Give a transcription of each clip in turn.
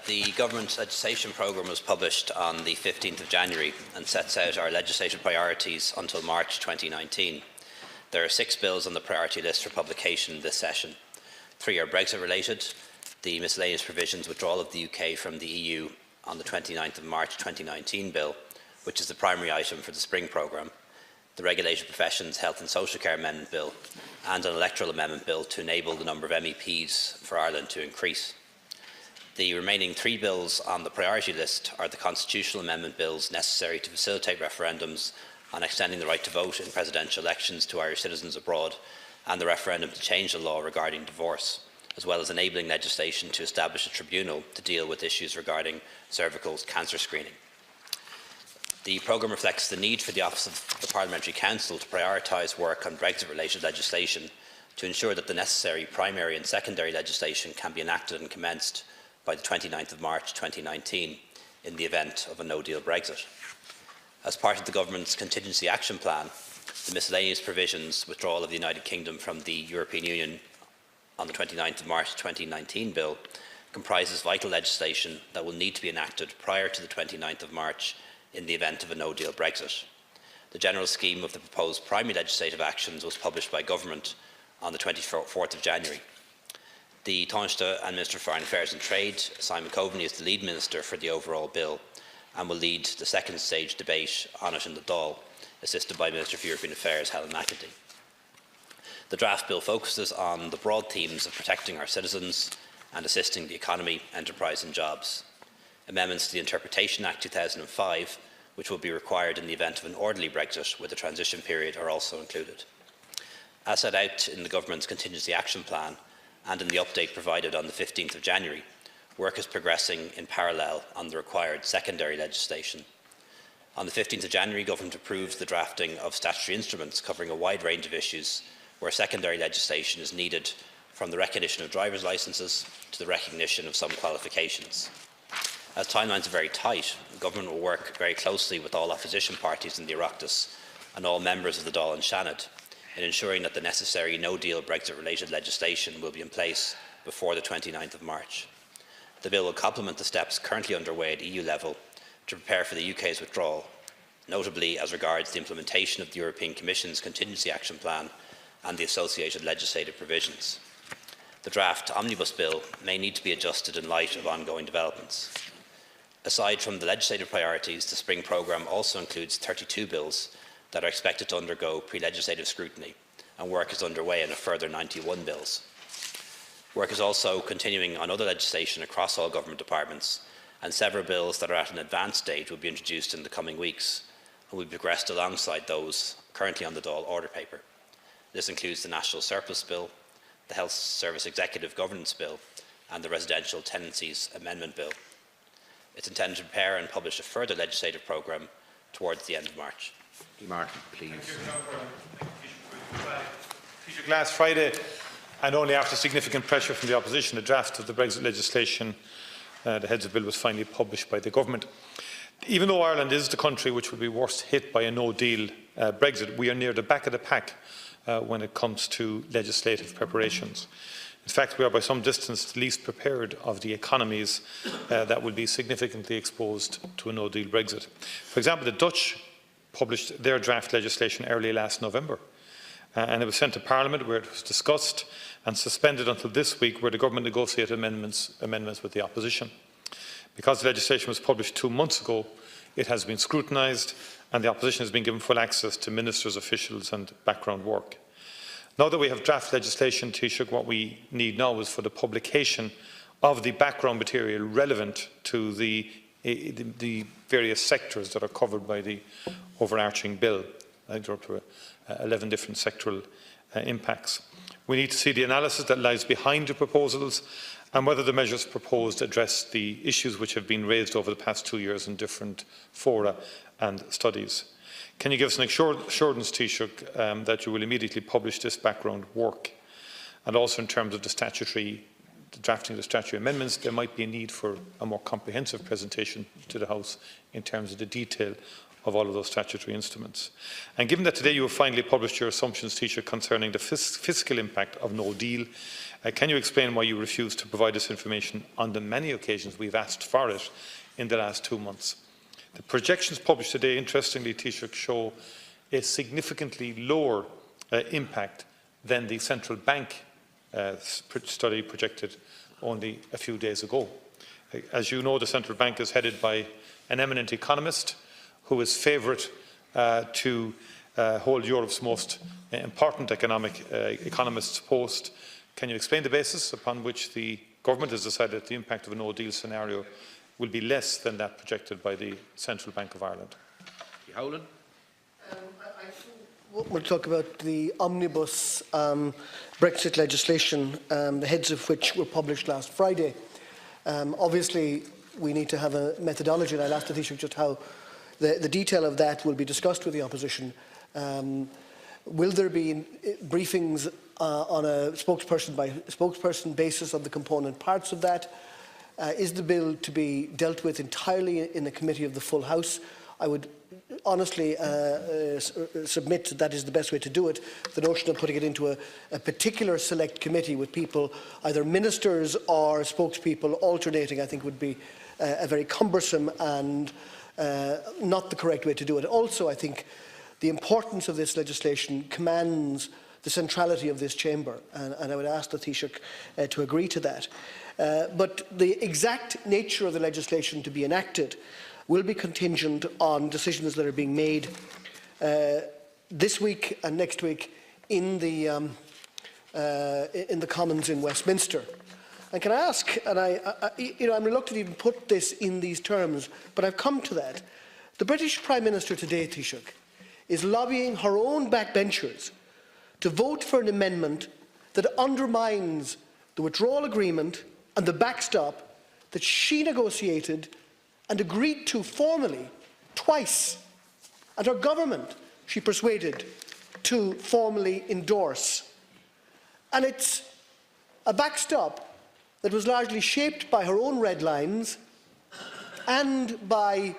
The Government legislation programme was published on the 15th of January and sets out our legislative priorities until March 2019. There are 6 bills on the priority list for publication this session. 3 are Brexit related, the miscellaneous provisions withdrawal of the UK from the EU on the 29th of March 2019 bill, which is the primary item for the spring programme, the Regulated Professions Health and Social Care Amendment Bill, and an electoral amendment bill to enable the number of MEPs for Ireland to increase. The remaining 3 bills on the priority list are the constitutional amendment bills necessary to facilitate referendums on extending the right to vote in presidential elections to Irish citizens abroad, and the referendum to change the law regarding divorce, as well as enabling legislation to establish a tribunal to deal with issues regarding cervical cancer screening. The programme reflects the need for the Office of the Parliamentary Council to prioritise work on Brexit-related legislation to ensure that the necessary primary and secondary legislation can be enacted and commenced by the 29th of March 2019 in the event of a no-deal Brexit. As part of the Government's contingency action plan, the miscellaneous provisions withdrawal of the United Kingdom from the European Union on the 29th of March 2019 bill comprises vital legislation that will need to be enacted prior to the 29th of March in the event of a no-deal Brexit. The general scheme of the proposed primary legislative actions was published by Government on the 24th of January. The Taoiseach and Minister for Foreign Affairs and Trade, Simon Coveney, is the lead minister for the overall bill and will lead the second stage debate on it in the Dáil, assisted by Minister for European Affairs, Howlin. The draft bill focuses on the broad themes of protecting our citizens and assisting the economy, enterprise and jobs. Amendments to the Interpretation Act 2005, which will be required in the event of an orderly Brexit with a transition period, are also included. As set out in the Government's contingency action plan and in the update provided on the 15th of January, work is progressing in parallel on the required secondary legislation. On the 15th of January, Government approved the drafting of statutory instruments covering a wide range of issues where secondary legislation is needed, from the recognition of driver's licences to the recognition of some qualifications. As timelines are very tight, the Government will work very closely with all opposition parties in the Oireachtas and all members of the Dáil and Seanad in ensuring that the necessary no-deal Brexit-related legislation will be in place before the 29th of March. The bill will complement the steps currently underway at EU level to prepare for the UK's withdrawal, notably as regards the implementation of the European Commission's Contingency Action Plan and the associated legislative provisions. The draft Omnibus Bill may need to be adjusted in light of ongoing developments. Aside from the legislative priorities, the spring programme also includes 32 bills that are expected to undergo pre-legislative scrutiny, and work is underway on a further 91 bills. Work is also continuing on other legislation across all government departments, and several bills that are at an advanced stage will be introduced in the coming weeks and will be progressed alongside those currently on the Dáil order paper. This includes the National Surplus Bill, the Health Service Executive Governance Bill and the Residential Tenancies Amendment Bill. It's intended to prepare and publish a further legislative programme towards the end of March. Martin, please. Last Friday, and only after significant pressure from the opposition, the draft of the Brexit legislation, the heads of bill, was finally published by the Government. Even though Ireland is the country which will be worst hit by a no-deal Brexit, we are near the back of the pack when it comes to legislative preparations. In fact, we are by some distance the least prepared of the economies that will be significantly exposed to a no-deal Brexit. For example, the Dutch published their draft legislation early last November, and it was sent to Parliament, where it was discussed and suspended until this week, where the Government negotiated amendments with the opposition. Because the legislation was published 2 months ago, it has been scrutinised and the opposition has been given full access to ministers, officials and background work. Now that we have draft legislation, Taoiseach, what we need now is for the publication of the background material relevant to the various sectors that are covered by the overarching bill. I think there are up to 11 different sectoral impacts. We need to see the analysis that lies behind the proposals and whether the measures proposed address the issues which have been raised over the past 2 years in different fora and studies. Can you give us an assurance, Taoiseach, that you will immediately publish this background work? And also in terms of the drafting of the statutory amendments, there might be a need for a more comprehensive presentation to the House in terms of the detail of all of those statutory instruments. And given that today you have finally published your assumptions, Taoiseach, concerning the fiscal impact of no deal, Can you explain why you refuse to provide us information on the many occasions we've asked for it in the last 2 months? The projections published today, interestingly, Taoiseach, show a significantly lower impact than the central bank study projected only a few days ago. As you know, the central bank is headed by an eminent economist who is favourite to hold Europe's most important economist's post. Can you explain the basis upon which the government has decided that the impact of a no-deal scenario will be less than that projected by the Central Bank of Ireland? Howlin. We'll talk about the omnibus Brexit legislation, the heads of which were published last Friday. Obviously, we need to have a methodology, and I'll ask the Taoiseach just how the detail of that will be discussed with the opposition. Will there be briefings on a spokesperson basis of the component parts of that? Is the bill to be dealt with entirely in a committee of the full House? I would honestly submit that is the best way to do it. The notion of putting it into a particular select committee with people, either ministers or spokespeople alternating, I think would be a very cumbersome and not the correct way to do it. Also, I think the importance of this legislation commands the centrality of this chamber, and I would ask the Taoiseach to agree to that. But the exact nature of the legislation to be enacted will be contingent on decisions that are being made this week and next week in the Commons in Westminster. And can I ask, and I'm reluctant to even put this in these terms, but I've come to that. The British Prime Minister today, Taoiseach, is lobbying her own backbenchers to vote for an amendment that undermines the withdrawal agreement and the backstop that she negotiated and agreed to formally twice, and her government she persuaded to formally endorse. And it's a backstop that was largely shaped by her own red lines and by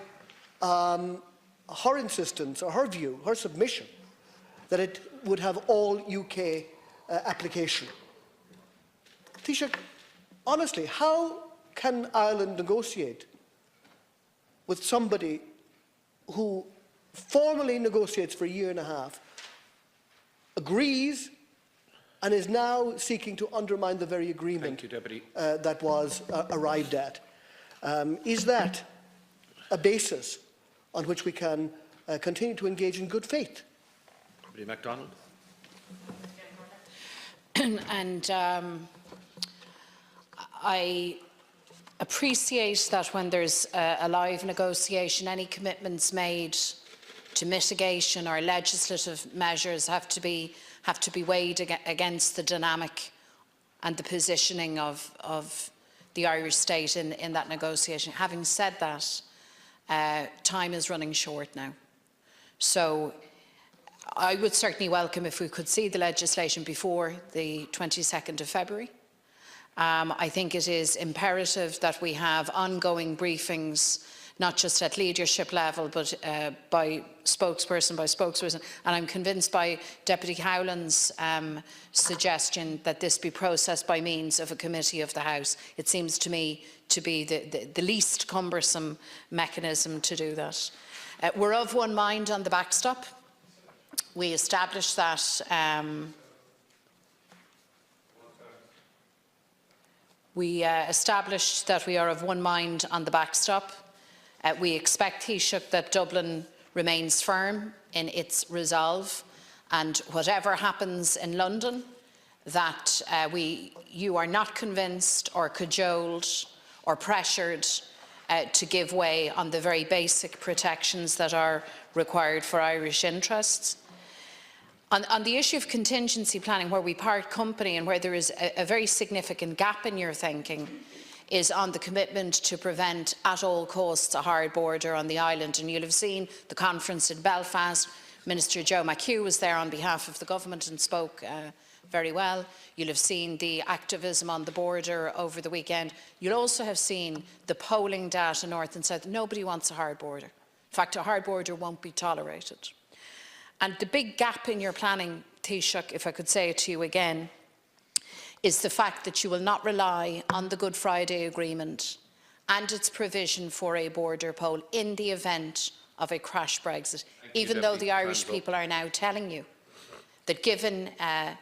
her insistence, or her view, her submission, that it would have all UK application. Taoiseach, honestly, how can Ireland negotiate with somebody who formally negotiates for a year and a half, agrees, and is now seeking to undermine the very agreement that was arrived at? Is that a basis on which we can continue to engage in good faith? Lou McDonald. And I appreciate that when there's a live negotiation, any commitments made to mitigation or legislative measures have to be weighed against the dynamic and the positioning of the Irish state in that negotiation. Having said that, time is running short now. So I would certainly welcome if we could see the legislation before the 22nd of February. I think it is imperative that we have ongoing briefings, not just at leadership level, but by spokesperson. And I'm convinced by Deputy Howlin's suggestion that this be processed by means of a committee of the House. It seems to me to be the least cumbersome mechanism to do that. We're of one mind on the backstop. We established that we are of one mind on the backstop. We expect, Taoiseach, that Dublin remains firm in its resolve, and whatever happens in London, that you are not convinced or cajoled or pressured to give way on the very basic protections that are required for Irish interests. On the issue of contingency planning, where we part company and where there is a very significant gap in your thinking, is on the commitment to prevent at all costs a hard border on the island. And you'll have seen the conference in Belfast. Minister Joe McHugh was there on behalf of the government and spoke very well. You'll have seen the activism on the border over the weekend. You'll also have seen the polling data north and south. Nobody wants a hard border. In fact, a hard border won't be tolerated. And the big gap in your planning, Taoiseach, if I could say it to you again, is the fact that you will not rely on the Good Friday Agreement and its provision for a border poll in the event of a crash Brexit, even though the Irish people are now telling you that given a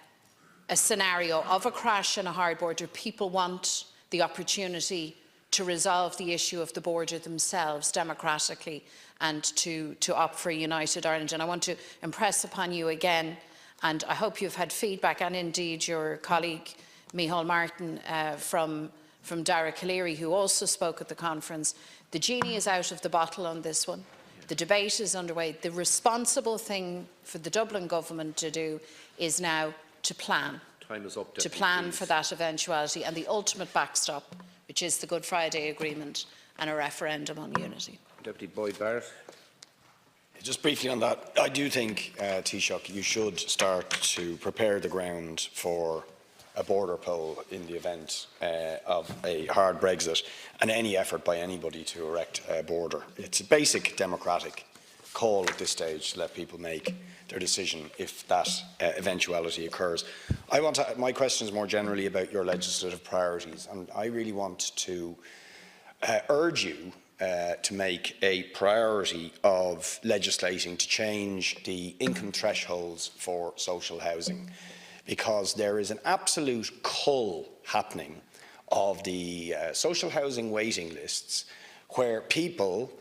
scenario of a crash and a hard border, people want the opportunity to resolve the issue of the border themselves democratically and to opt for a united Ireland. And I want to impress upon you again, and I hope you've had feedback, and indeed your colleague Micheál Martin from Dara Calleary, who also spoke at the conference, the genie is out of the bottle on this one. The debate is underway. The responsible thing for the Dublin government to do is now to plan. Time is up, to plan for that eventuality and the ultimate backstop, which is the Good Friday Agreement and a referendum on unity. Deputy Boyd Barrett. Just briefly on that, I do think, Taoiseach, you should start to prepare the ground for a border poll in the event of a hard Brexit and any effort by anybody to erect a border. It's a basic democratic call at this stage to let people make their decision if that eventuality occurs. My question is more generally about your legislative priorities, and I really want to urge you to make a priority of legislating to change the income thresholds for social housing, because there is an absolute cull happening of the social housing waiting lists where people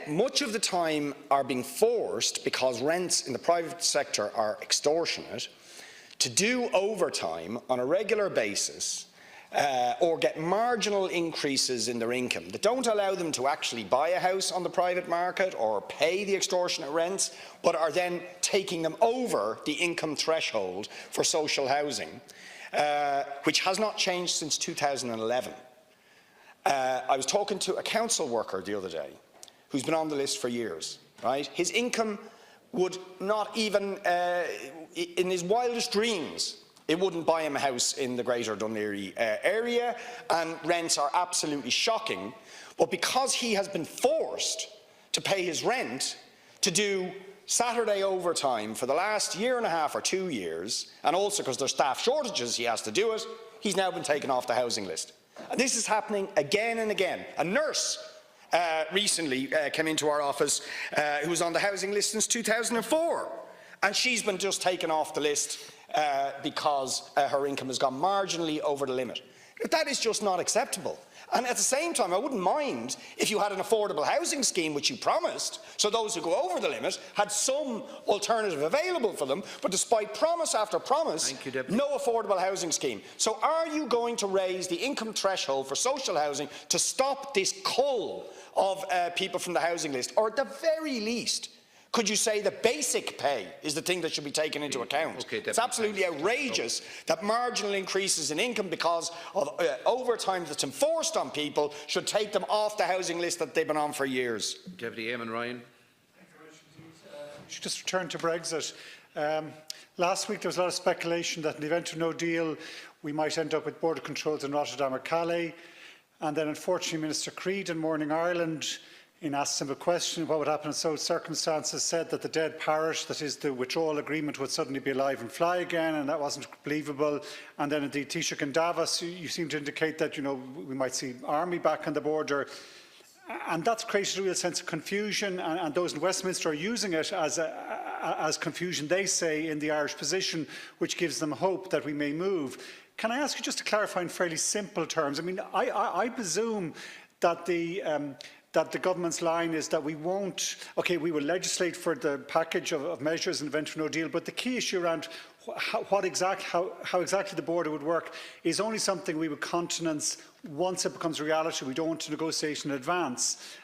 much of the time are being forced, because rents in the private sector are extortionate, to do overtime on a regular basis or get marginal increases in their income that don't allow them to actually buy a house on the private market or pay the extortionate rents, but are then taking them over the income threshold for social housing, which has not changed since 2011. I was talking to a council worker the other day who's been on the list for years, right? His income would not even, in his wildest dreams, it wouldn't buy him a house in the Greater Dún Laoghaire area, and rents are absolutely shocking. But because he has been forced to pay his rent, to do Saturday overtime for the last year and a half or 2 years, and also because there's staff shortages he has to do it, he's now been taken off the housing list. And this is happening again and again. A nurse recently came into our office who was on the housing list since 2004, and she's been just taken off the list because her income has gone marginally over the limit. That is just not acceptable. And at the same time, I wouldn't mind if you had an affordable housing scheme, which you promised, so those who go over the limit had some alternative available for them, but despite promise after promise, no affordable housing scheme. So are you going to raise the income threshold for social housing to stop this cull of people from the housing list, or at the very least, could you say that basic pay is the thing that should be taken into account? It's absolutely outrageous that marginal increases in income because of overtime that's enforced on people should take them off the housing list that they've been on for years. Deputy Eamon Ryan. Just return to Brexit. Last week there was a lot of speculation that in the event of no deal we might end up with border controls in Rotterdam or Calais, and then unfortunately Minister Creed in Morning Ireland, in asking him a question what would happen in those circumstances, said that the dead parrot, that is the withdrawal agreement, would suddenly be alive and fly again, and that wasn't believable. And then indeed, Taoiseach, in Davos, you seem to indicate that we might see army back on the border. And that's created a real sense of confusion, and those in Westminster are using it as confusion, they say, in the Irish position, which gives them hope that we may move. Can I ask you just to clarify in fairly simple terms? I mean, I presume that the government's line is that we won't, okay, we will legislate for the package of measures in event of no deal, but the key issue around how exactly the border would work is only something we would countenance once it becomes reality. We don't want to negotiate in advance.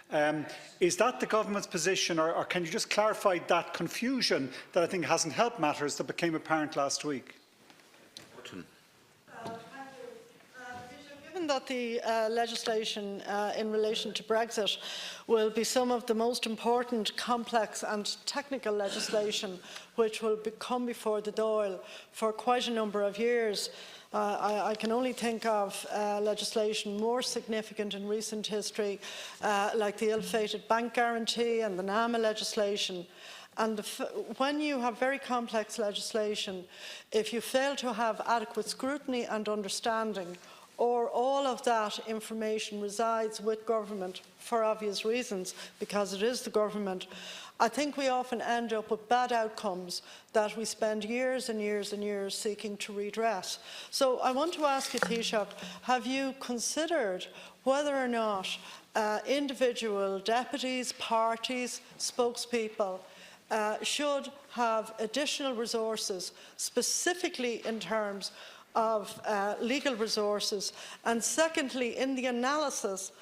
Is that the government's position, or can you just clarify that confusion that I think hasn't helped matters that became apparent last week? Given that the legislation in relation to Brexit will be some of the most important, complex and technical legislation which will come before the Dáil for quite a number of years, I can only think of legislation more significant in recent history, like the ill-fated bank guarantee and the NAMA legislation. And when you have very complex legislation, if you fail to have adequate scrutiny and understanding, or all of that information resides with government for obvious reasons, because it is the government, I think we often end up with bad outcomes that we spend years and years and years seeking to redress. So I want to ask you, Taoiseach, have you considered whether or not individual deputies, parties, spokespeople should have additional resources, specifically in terms of legal resources? And secondly, in the analysis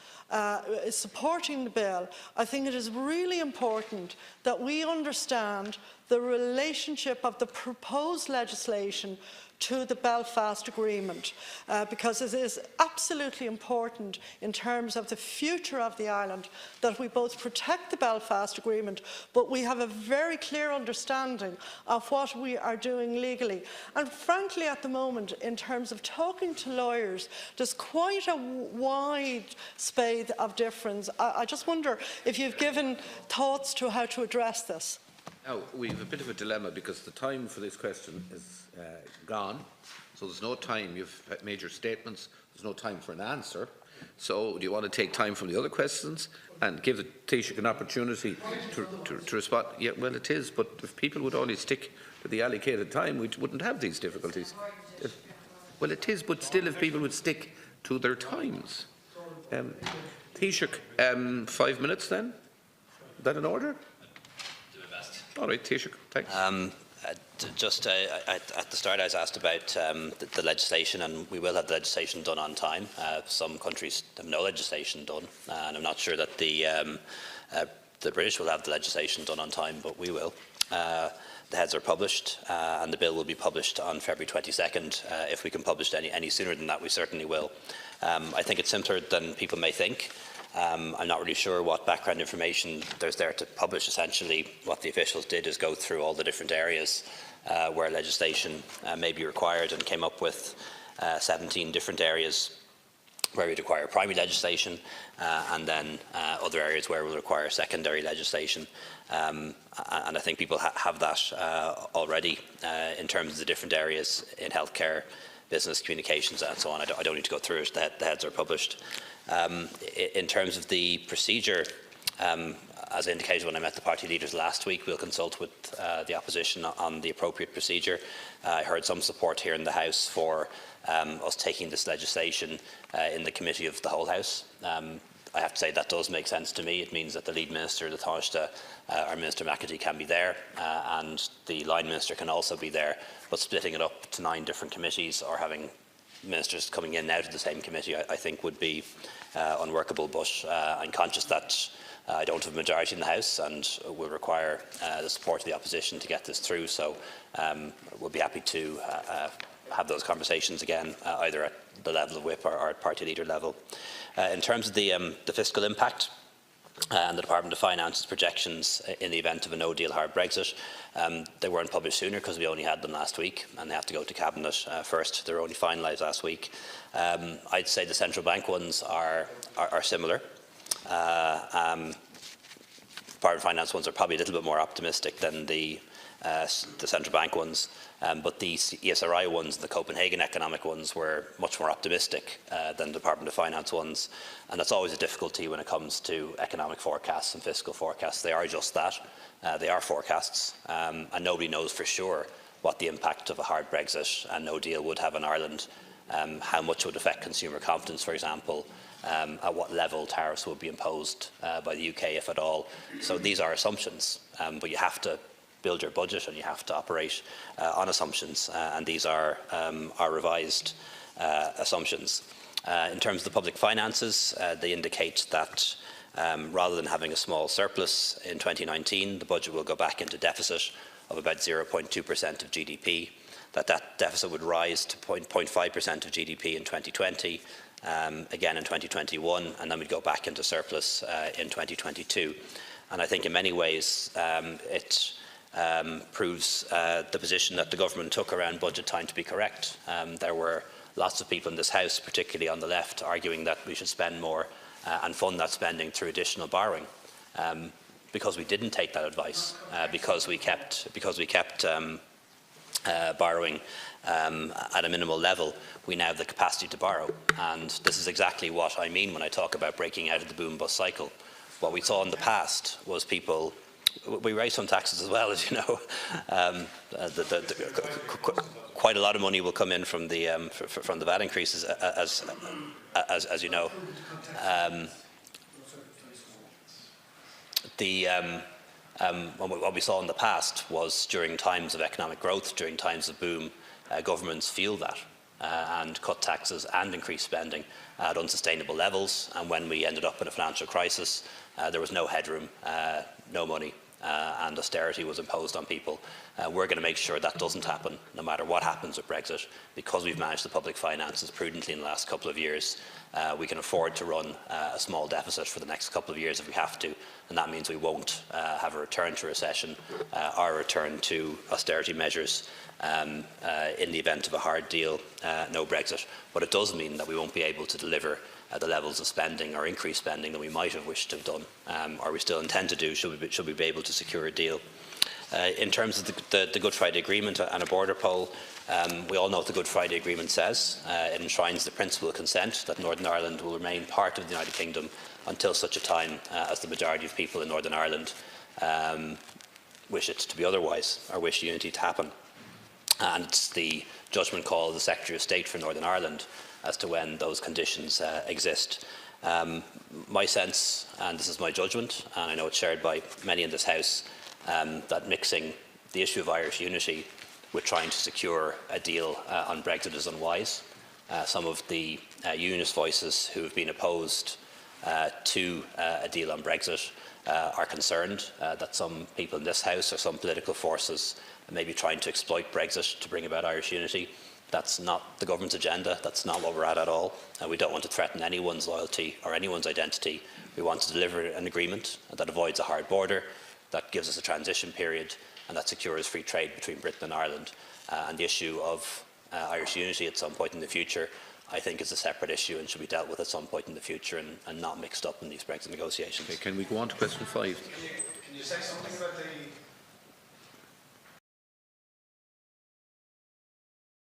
supporting the bill, I think it is really important that we understand the relationship of the proposed legislation to the Belfast Agreement, because it is absolutely important in terms of the future of the island that we both protect the Belfast Agreement, but we have a very clear understanding of what we are doing legally. And frankly, at the moment, in terms of talking to lawyers, there's quite a wide swathe of difference. I just wonder if you've given thoughts to how to address this. Now, we have a bit of a dilemma because the time for this question is gone. So there's no time. You've made your statements. There's no time for an answer. So do you want to take time from the other questions and give the Taoiseach an opportunity to respond? Yeah, well, it is. But if people would only stick to the allocated time, we wouldn't have these difficulties. Well, it is. But still, if people would stick to their times. Taoiseach, 5 minutes then? Is that in order? All right, Taoiseach, thanks. Just at the start, I was asked about the legislation, and we will have the legislation done on time. Some countries have no legislation done, and I'm not sure that the British will have the legislation done on time, but we will. The heads are published, and the bill will be published on February 22nd. If we can publish it any sooner than that, we certainly will. I think it's simpler than people may think. I'm not really sure what background information there's there to publish. Essentially, what the officials did is go through all the different areas where legislation may be required, and came up with 17 different areas where we'd require primary legislation, and then other areas where we'll require secondary legislation. And I think people have that already in terms of the different areas in healthcare, business, communications, and so on. I don't need to go through it. The heads are published. In terms of the procedure, as I indicated when I met the party leaders last week, we'll consult with the opposition on the appropriate procedure. I heard some support here in the House for us taking this legislation in the committee of the whole House. I have to say that does make sense to me. It means that the lead minister, the Taoiseach, our Minister McAtee, can be there, and the line minister can also be there. But splitting it up to 9 different committees, or having ministers coming in and out of the same committee, I think would be unworkable. But I'm conscious that I don't have a majority in the House, and will require the support of the opposition to get this through. So we'll be happy to have those conversations again, either at the level of whip or at party leader level. In terms of the fiscal impact and the Department of Finance's projections in the event of a no-deal hard Brexit, they weren't published sooner because we only had them last week, and they have to go to Cabinet first. They were only finalised last week. I'd say the central bank ones are similar. Department of Finance ones are probably a little bit more optimistic than the central bank ones, but the ESRI ones, the Copenhagen economic ones, were much more optimistic than the Department of Finance ones, and that's always a difficulty when it comes to economic forecasts and fiscal forecasts. They are just that. They are forecasts, and nobody knows for sure what the impact of a hard Brexit and no deal would have on Ireland, how much it would affect consumer confidence, for example, at what level tariffs would be imposed by the UK, if at all. So these are assumptions, but you have to build your budget and you have to operate on assumptions, and these are revised assumptions. In terms of the public finances, they indicate that rather than having a small surplus in 2019, the budget will go back into deficit of about 0.2% of GDP, that deficit would rise to 0.5% of GDP in 2020, again in 2021, and then we'd go back into surplus in 2022. And I think in many ways it proves the position that the government took around budget time to be correct. There were lots of people in this House, particularly on the left, arguing that we should spend more and fund that spending through additional borrowing. because we didn't take that advice, because we kept borrowing at a minimal level, we now have the capacity to borrow. And this is exactly what I mean when I talk about breaking out of the boom-bust cycle. What we saw in the past was people, we raised some taxes as well, as you know. Quite a lot of money will come in from the VAT increases, as you know. What we saw in the past was during times of economic growth, during times of boom, governments feel that and cut taxes and increase spending at unsustainable levels. And when we ended up in a financial crisis, there was no headroom, no money, and austerity was imposed on people. We're going to make sure that doesn't happen, no matter what happens with Brexit, because we've managed the public finances prudently in the last couple of years. We can afford to run a small deficit for the next couple of years if we have to, and that means we won't have a return to recession or a return to austerity measures in the event of a hard deal, no Brexit. But it does mean that we won't be able to deliver the levels of spending or increased spending that we might have wished to have done, or we still intend to do, should we be able to secure a deal. In terms of the Good Friday Agreement and a border poll, we all know what the Good Friday Agreement says. It enshrines the principle of consent that Northern Ireland will remain part of the United Kingdom until such a time as the majority of people in Northern Ireland wish it to be otherwise, or wish unity to happen. And it's the judgment call of the Secretary of State for Northern Ireland as to when those conditions exist. My sense, and this is my judgment, and I know it's shared by many in this House, that mixing the issue of Irish unity with trying to secure a deal on Brexit is unwise. Some of the unionist voices who have been opposed to a deal on Brexit are concerned that some people in this House or some political forces may be trying to exploit Brexit to bring about Irish unity. That's not the government's agenda. That's not what we're at all. We don't want to threaten anyone's loyalty or anyone's identity. We want to deliver an agreement that avoids a hard border, that gives us a transition period, and that secures free trade between Britain and Ireland. And the issue of Irish unity at some point in the future, I think, is a separate issue and should be dealt with at some point in the future and not mixed up in these Brexit negotiations. Okay, can we go on to question 5? Can you say something about